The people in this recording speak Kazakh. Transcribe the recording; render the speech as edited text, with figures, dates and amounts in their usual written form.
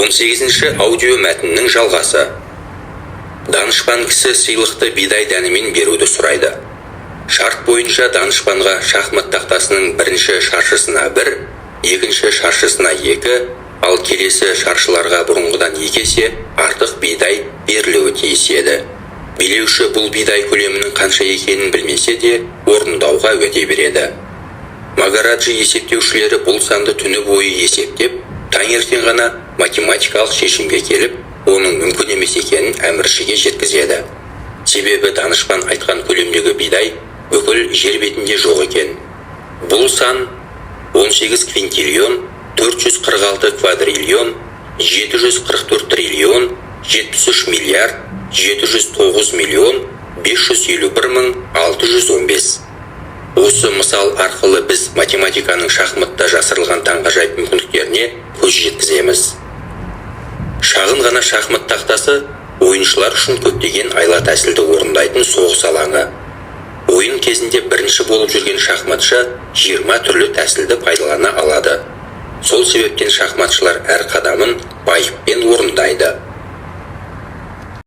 18-ші аудио мәтіннің жалғасы. Данышпан кісі сыйлықты бидай дәнімен беруді сұрайды. Шарт бойынша данышпанға шахмат тақтасының бірінші шаршысына 1, екінші шаршысына 2, ал келесі шаршыларға бұрынғыдан 2 есе артық бидай берілуі тиіс еді. Билеуші бұл бидай көлемінің қанша екенін білмесе де орындауға уәде береді. Магараджи есептеушілері бұл санды түні бойы есептеп, таңертең ғана математикалық шешімге келіп, оның мүмкін емес екенін әміршіге жеткізеді. Себебі данышпан айтқан көлемдегі бидай бүкіл жер бетінде жоқ екен. Бұл сан 18 квинтиллион, 446 квадриллион, 744 триллион, 73 миллиард, 709 миллион, 551 мың 615. Осы мысал арқылы біз математиканың шахматта жасырылған таңғажайып мүмкіндіктеріне көз жеткіземіз. Шағын ғана шахмат тақтасы ойыншылар үшін көптеген айла тәсілді орындайтын соғыс алаңы. Ойын кезінде бірінші болып жүрген шахматшы 20 түрлі тәсілді пайдалана алады. Сол себептен шахматшылар әр қадамын байыппен орындайды.